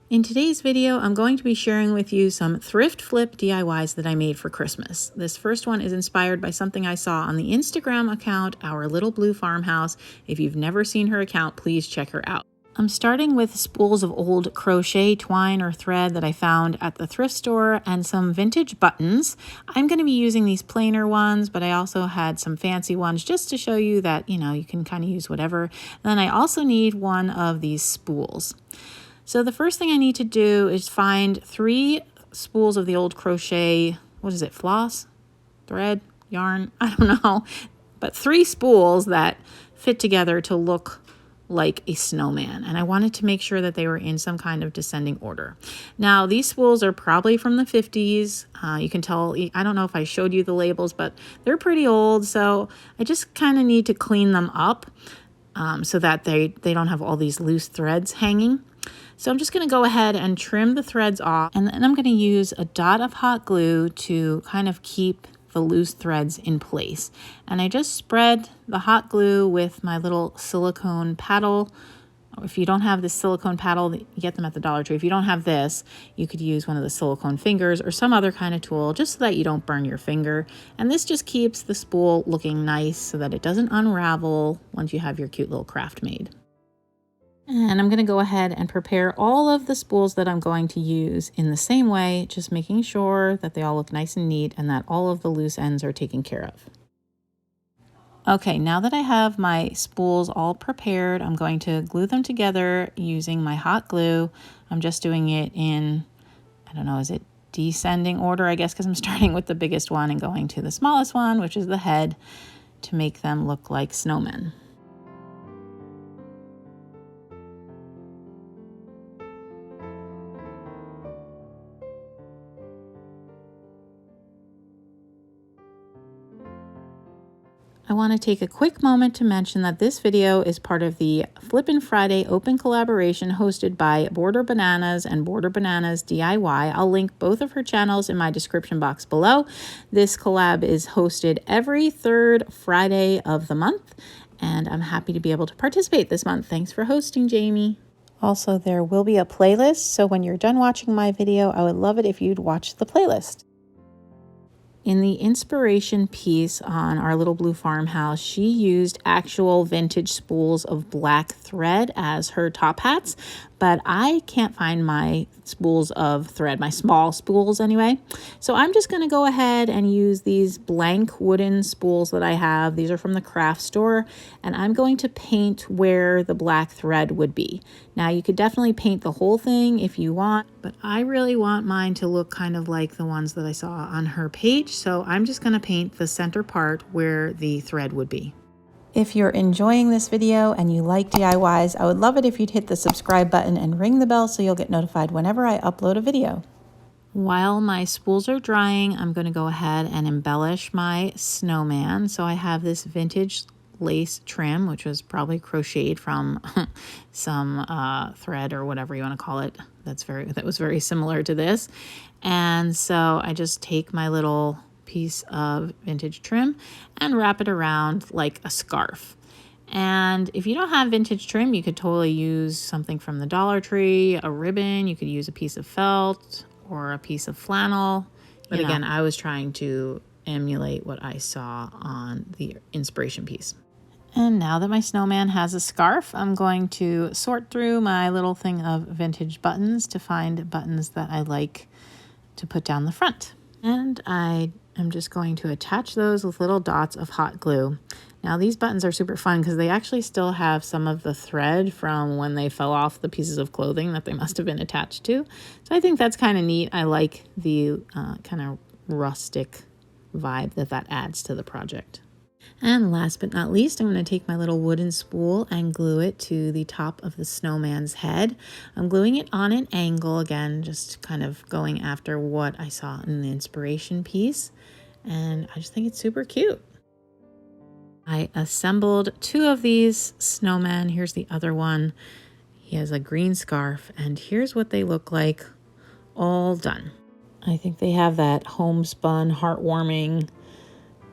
In today's video, I'm going to be sharing with you some thrift flip DIYs that I made for Christmas. This first one is inspired by something I saw on the Instagram account, Our Little Blue Farmhouse. If you've never seen her account, please check her out. I'm starting with spools of old crochet twine or thread that I found at the thrift store and some vintage buttons. I'm going to be using these plainer ones, but I also had some fancy ones just to show you that, you can kind of use whatever. And then I also need one of these spools. So the first thing I need to do is find 3 spools of the old crochet, what is it, floss, thread, yarn, I don't know, but 3 spools that fit together to look like a snowman. And I wanted to make sure that they were in some kind of descending order. Now, these spools are probably from the 50s. You can tell, I don't know if I showed you the labels, but they're pretty old. So I just kind of need to clean them up so that they don't have all these loose threads hanging. So I'm just going to go ahead and trim the threads off, and then I'm going to use a dot of hot glue to kind of keep the loose threads in place. And I just spread the hot glue with my little silicone paddle. If you don't have this silicone paddle, you get them at the Dollar Tree. If you don't have this, you could use one of the silicone fingers or some other kind of tool just so that you don't burn your finger. And this just keeps the spool looking nice so that it doesn't unravel once you have your cute little craft made. And I'm going to go ahead and prepare all of the spools that I'm going to use in the same way, just making sure that they all look nice and neat and that all of the loose ends are taken care of. Okay, now that I have my spools all prepared, I'm going to glue them together using my hot glue. I'm just doing it in, I don't know, is it descending order, I guess, because I'm starting with the biggest one and going to the smallest one, which is the head, to make them look like snowmen. I want to take a quick moment to mention that this video is part of the Flippin' Friday open collaboration hosted by Border Bananas and Border Bananas DIY. I'll link both of her channels in my description box below. This collab is hosted every 3rd Friday of the month, and I'm happy to be able to participate this month. Thanks for hosting, Jamie. Also, there will be a playlist, so when you're done watching my video, I would love it if you'd watch the playlist. In the inspiration piece on Our Little Blue Farmhouse, she used actual vintage spools of black thread as her top hats, but I can't find my spools of thread, my small spools anyway. So I'm just going to go ahead and use these blank wooden spools that I have. These are from the craft store, and I'm going to paint where the black thread would be. Now, you could definitely paint the whole thing if you want, but I really want mine to look kind of like the ones that I saw on her page. So I'm just going to paint the center part where the thread would be. If you're enjoying this video and you like DIYs, I would love it if you'd hit the subscribe button and ring the bell so you'll get notified whenever I upload a video. While my spools are drying, I'm going to go ahead and embellish my snowman. So I have this vintage lace trim, which was probably crocheted from some thread or whatever you want to call it. That was very similar to this. And so I just take my little piece of vintage trim and wrap it around like a scarf. And if you don't have vintage trim, you could totally use something from the Dollar Tree, a ribbon. You could use a piece of felt or a piece of flannel. But again, I was trying to emulate what I saw on the inspiration piece. And now that my snowman has a scarf, I'm going to sort through my little thing of vintage buttons to find buttons that I like to put down the front. And I'm just going to attach those with little dots of hot glue. Now, these buttons are super fun because they actually still have some of the thread from when they fell off the pieces of clothing that they must have been attached to. So I think that's kind of neat. I like the kind of rustic vibe that adds to the project. And last but not least, I'm going to take my little wooden spool and glue it to the top of the snowman's head. I'm gluing it on an angle, again, just kind of going after what I saw in the inspiration piece. And I just think it's super cute. I assembled 2 of these snowmen. Here's the other one. He has a green scarf, and here's what they look like all done. I think they have that homespun, heartwarming,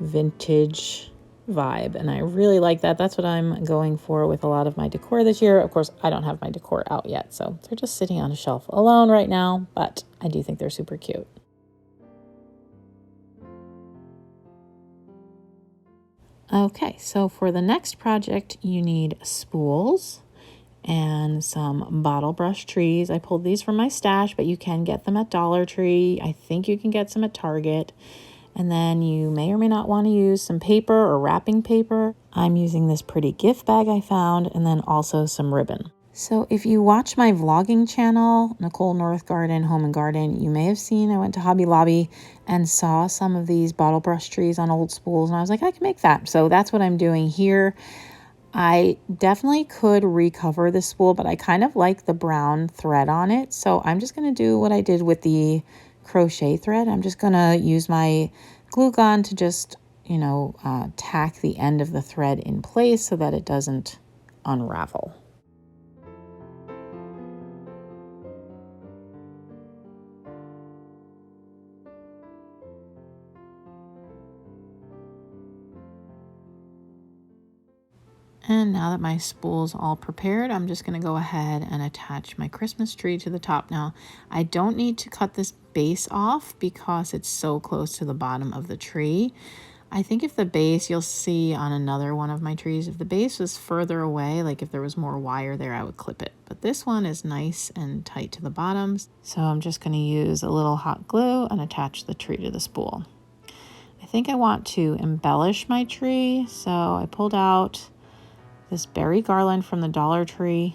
vintage vibe, and I really like that. That's what I'm going for with a lot of my decor this year. Of course, I don't have my decor out yet, so they're just sitting on a shelf alone right now, but I do think they're super cute. Okay, so for the next project, you need spools and some bottle brush trees. I pulled these from my stash, but you can get them at Dollar Tree. I think you can get some at Target. And then you may or may not want to use some paper or wrapping paper. I'm using this pretty gift bag I found, and then also some ribbon. So if you watch my vlogging channel, Nicole North Garden Home and Garden, you may have seen I went to Hobby Lobby and saw some of these bottle brush trees on old spools, and I was like, I can make that. So that's what I'm doing here. I definitely could recover the spool, but I kind of like the brown thread on it. So I'm just going to do what I did with the crochet thread. I'm just going to use my glue gun to just, tack the end of the thread in place so that it doesn't unravel. And now that my spool's all prepared, I'm just going to go ahead and attach my Christmas tree to the top. Now, I don't need to cut this base off because it's so close to the bottom of the tree. I think if the base, you'll see on another one of my trees, if the base was further away, like if there was more wire there, I would clip it. But this one is nice and tight to the bottoms. So I'm just going to use a little hot glue and attach the tree to the spool. I think I want to embellish my tree, so I pulled out this berry garland from the Dollar Tree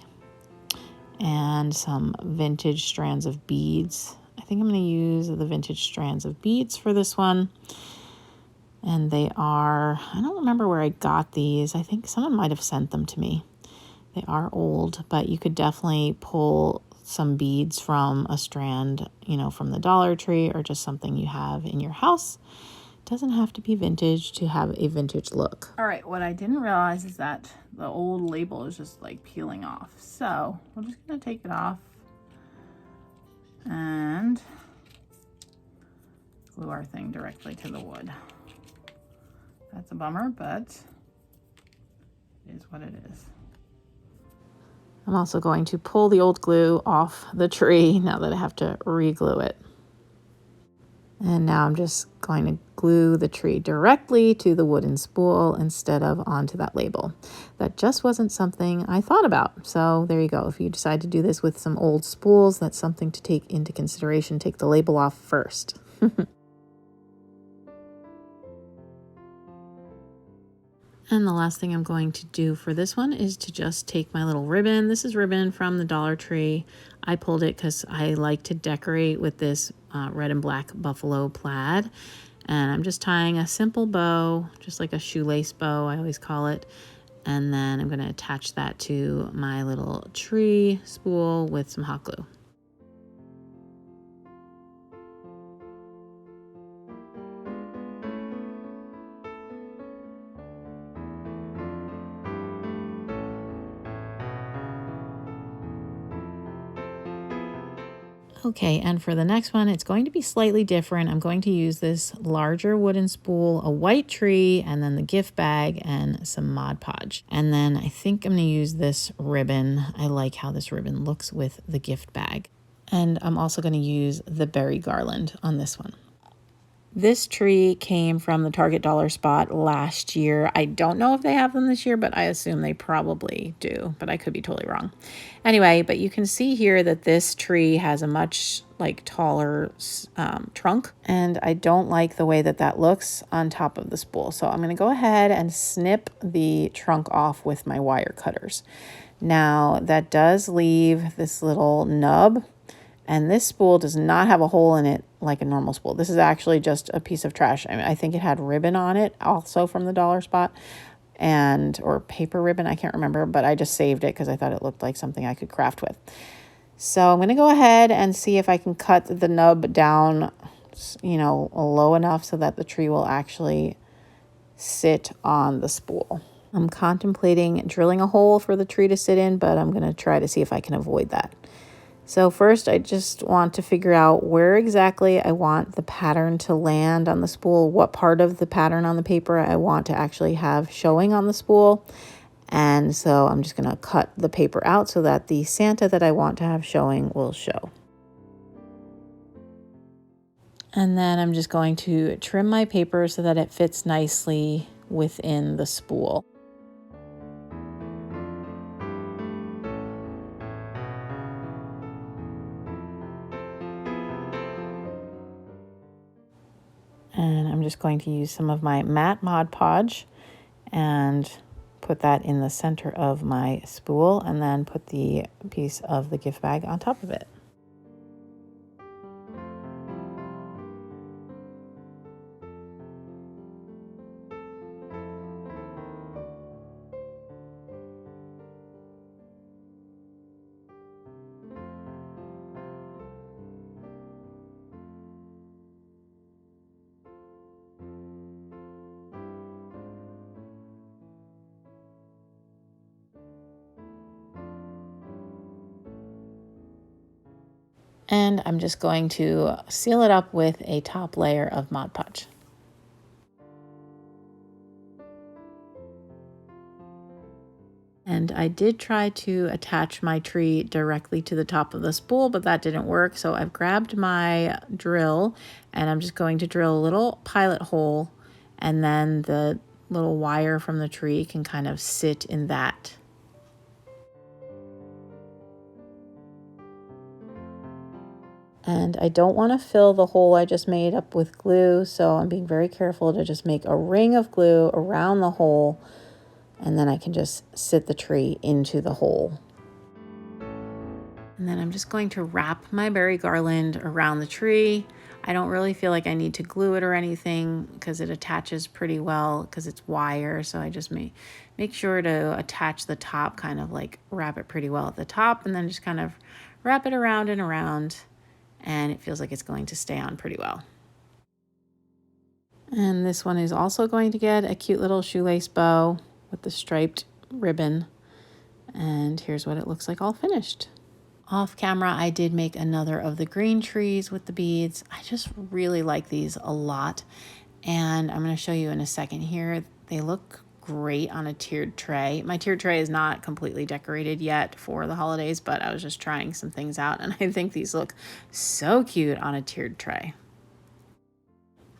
and some vintage strands of beads. I think I'm going to use the vintage strands of beads for this one. And they are, I don't remember where I got these. I think someone might have sent them to me. They are old, but you could definitely pull some beads from a strand, from the Dollar Tree or just something you have in your house. Doesn't have to be vintage to have a vintage look. All right, what I didn't realize is that the old label is just like peeling off. So we're just gonna take it off and glue our thing directly to the wood. That's a bummer, but it is what it is. I'm also going to pull the old glue off the tree now that I have to re-glue it. And now I'm just going to glue the tree directly to the wooden spool instead of onto that label. That just wasn't something I thought about. So there you go. If you decide to do this with some old spools, that's something to take into consideration. Take the label off first. And the last thing I'm going to do for this one is to just take my little ribbon. This is ribbon from the Dollar Tree. I pulled it because I like to decorate with this red and black buffalo plaid. And I'm just tying a simple bow, just like a shoelace bow, I always call it. And then I'm going to attach that to my little tree spool with some hot glue. Okay, and for the next one, it's going to be slightly different. I'm going to use this larger wooden spool, a white tree, and then the gift bag and some Mod Podge. And then I think I'm going to use this ribbon. I like how this ribbon looks with the gift bag. And I'm also going to use the berry garland on this one. This tree came from the Target Dollar Spot last year. I don't know if they have them this year, but I assume they probably do, but I could be totally wrong. Anyway, but you can see here that this tree has a much taller trunk, and I don't like the way that that looks on top of the spool. So I'm going to go ahead and snip the trunk off with my wire cutters. Now that does leave this little nub. And this spool does not have a hole in it like a normal spool. This is actually just a piece of trash. I think it had ribbon on it also from the Dollar Spot or paper ribbon. I can't remember, but I just saved it because I thought it looked like something I could craft with. So I'm going to go ahead and see if I can cut the nub down, low enough so that the tree will actually sit on the spool. I'm contemplating drilling a hole for the tree to sit in, but I'm going to try to see if I can avoid that. So first I just want to figure out where exactly I want the pattern to land on the spool, what part of the pattern on the paper I want to actually have showing on the spool. And so I'm just going to cut the paper out so that the Santa that I want to have showing will show. And then I'm just going to trim my paper so that it fits nicely within the spool. And I'm just going to use some of my matte Mod Podge and put that in the center of my spool, and then put the piece of the gift bag on top of it. And I'm just going to seal it up with a top layer of Mod Podge. And I did try to attach my tree directly to the top of the spool, but that didn't work. So I've grabbed my drill and I'm just going to drill a little pilot hole, and then the little wire from the tree can kind of sit in that. And I don't want to fill the hole I just made up with glue, so I'm being very careful to just make a ring of glue around the hole, and then I can just sit the tree into the hole. And then I'm just going to wrap my berry garland around the tree. I don't really feel like I need to glue it or anything because it attaches pretty well because it's wire. So I just make sure to attach the top, kind of like wrap it pretty well at the top, and then just kind of wrap it around and around. And it feels like it's going to stay on pretty well. And this one is also going to get a cute little shoelace bow with the striped ribbon. And here's what it looks like all finished. Off camera, I did make another of the green trees with the beads. I just really like these a lot. And I'm going to show you in a second here. They look great on a tiered tray. My tiered tray is not completely decorated yet for the holidays, but I was just trying some things out, and I think these look so cute on a tiered tray.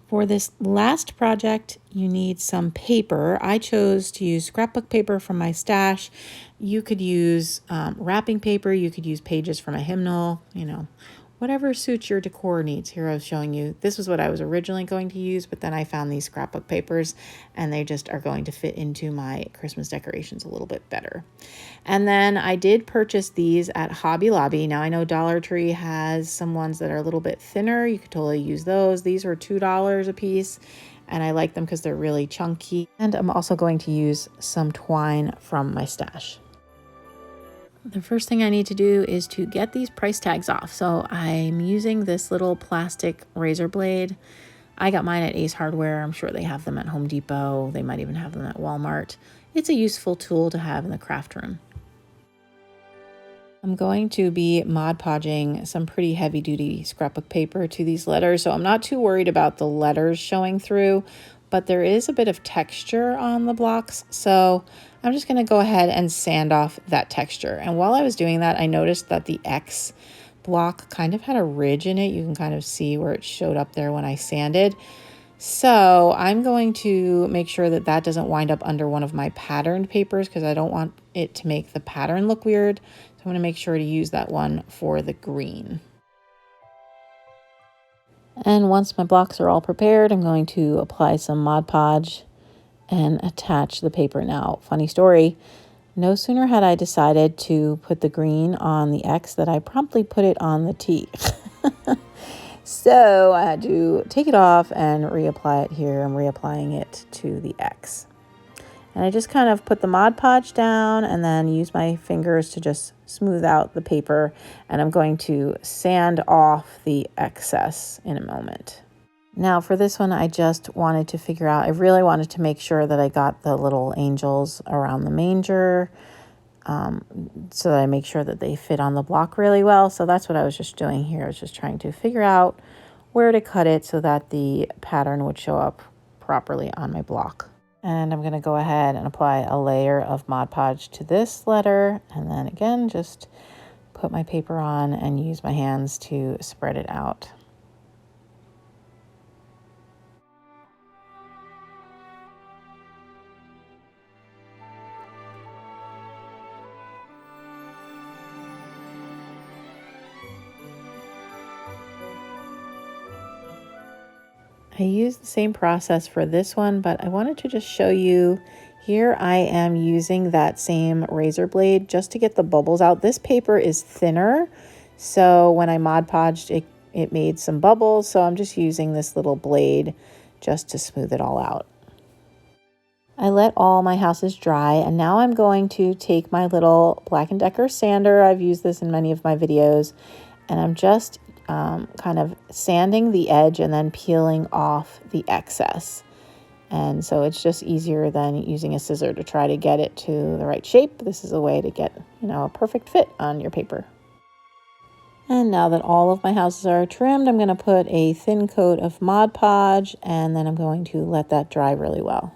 For this last project, you need some paper. I chose to use scrapbook paper from my stash. You could use wrapping paper. You could use pages from a hymnal, whatever suits your decor needs. Here I was showing you, this was what I was originally going to use, but then I found these scrapbook papers and they just are going to fit into my Christmas decorations a little bit better. And then I did purchase these at Hobby Lobby. Now I know Dollar Tree has some ones that are a little bit thinner. You could totally use those. These were $2 a piece, and I like them because they're really chunky. And I'm also going to use some twine from my stash. The first thing I need to do is to get these price tags off. So I'm using this little plastic razor blade. I got mine at Ace Hardware. I'm sure they have them at Home Depot. They might even have them at Walmart. It's a useful tool to have in the craft room. I'm going to be Mod Podging some pretty heavy duty scrapbook paper to these letters. So I'm not too worried about the letters showing through, but there is a bit of texture on the blocks. So I'm just going to go ahead and sand off that texture. And while I was doing that, I noticed that the X block kind of had a ridge in it. You can kind of see where it showed up there when I sanded. So I'm going to make sure that that doesn't wind up under one of my patterned papers because I don't want it to make the pattern look weird. So I'm going to make sure to use that one for the green. And once my blocks are all prepared, I'm going to apply some Mod Podge and attach the paper. Now, funny story, no sooner had I decided to put the green on the X that I promptly put it on the T. So I had to take it off and reapply it here. I'm reapplying it to the X. And I just kind of put the Mod Podge down and then use my fingers to just smooth out the paper. And I'm going to sand off the excess in a moment. Now for this one, I just wanted to figure out, I really wanted to make sure that I got the little angels around the manger. so that I make sure that they fit on the block really well. So that's what I was just doing here. I was just trying to figure out where to cut it so that the pattern would show up properly on my block. And I'm going to go ahead and apply a layer of Mod Podge to this letter, and then again just put my paper on and use my hands to spread it out. I used the same process for this one, but I wanted to just show you. Here I am using that same razor blade just to get the bubbles out. This paper is thinner, so when I Mod Podged it, it made some bubbles, so I'm just using this little blade just to smooth it all out. I let all my houses dry, and now I'm going to take my little Black & Decker sander. I've used this in many of my videos, and I'm just kind of sanding the edge and then peeling off the excess. And so it's just easier than using a scissor to try to get it to the right shape. This is a way to get, a perfect fit on your paper. And now that all of my houses are trimmed, I'm going to put a thin coat of Mod Podge, and then I'm going to let that dry really well.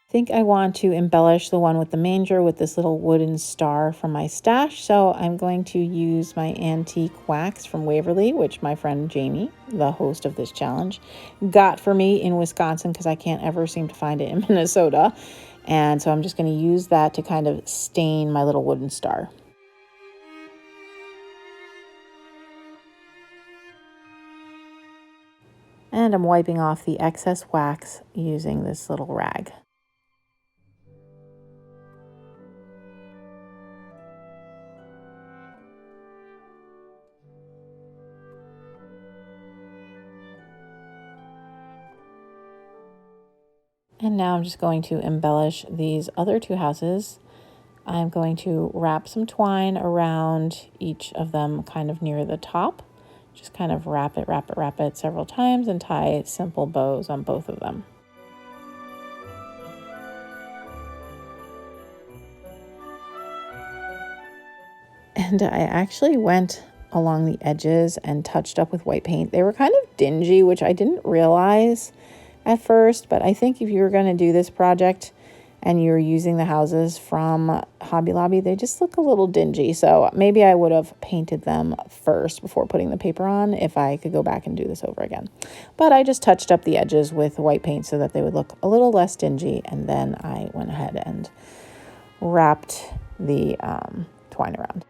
I think I want to embellish the one with the manger with this little wooden star from my stash. So I'm going to use my antique wax from Waverly, which my friend Jamie, the host of this challenge, got for me in Wisconsin because I can't ever seem to find it in Minnesota. And so I'm just going to use that to kind of stain my little wooden star. And I'm wiping off the excess wax using this little rag. And now I'm just going to embellish these other two houses. I'm going to wrap some twine around each of them kind of near the top. Just kind of wrap it several times and tie simple bows on both of them. And I actually went along the edges and touched up with white paint. They were kind of dingy, which I didn't realize at first, but I think if you're going to do this project and you're using the houses from Hobby Lobby, they just look a little dingy. So maybe I would have painted them first before putting the paper on if I could go back and do this over again. But I just touched up the edges with white paint so that they would look a little less dingy, and then I went ahead and wrapped the twine around.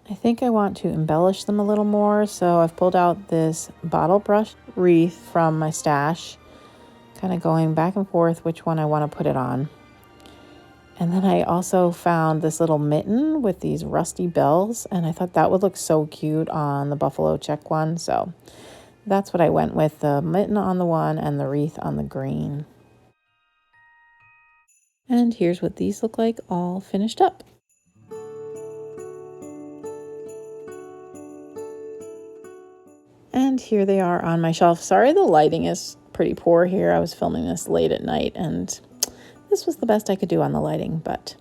I think I want to embellish them a little more, so I've pulled out this bottle brush wreath from my stash, kind of going back and forth which one I want to put it on. And then I also found this little mitten with these rusty bells, and I thought that would look so cute on the buffalo check one, so that's what I went with, the mitten on the one and the wreath on the green. And here's what these look like all finished up. And here they are on my shelf. Sorry, the lighting is pretty poor here. I was filming this late at night, and this was the best I could do on the lighting, but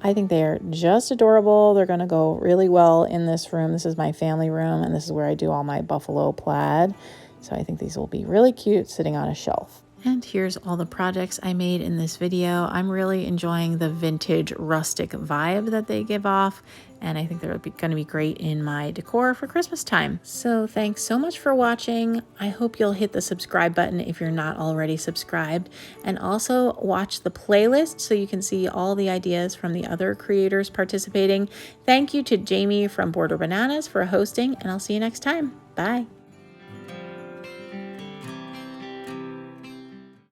I think they're just adorable. They're going to go really well in this room. This is my family room, and this is where I do all my buffalo plaid. So I think these will be really cute sitting on a shelf. And here's all the projects I made in this video. I'm really enjoying the vintage rustic vibe that they give off, and I think they're going to be great in my decor for Christmas time. So thanks so much for watching. I hope you'll hit the subscribe button if you're not already subscribed, and also watch the playlist so you can see all the ideas from the other creators participating. Thank you to Jamie from Border Bananas for hosting, and I'll see you next time. Bye.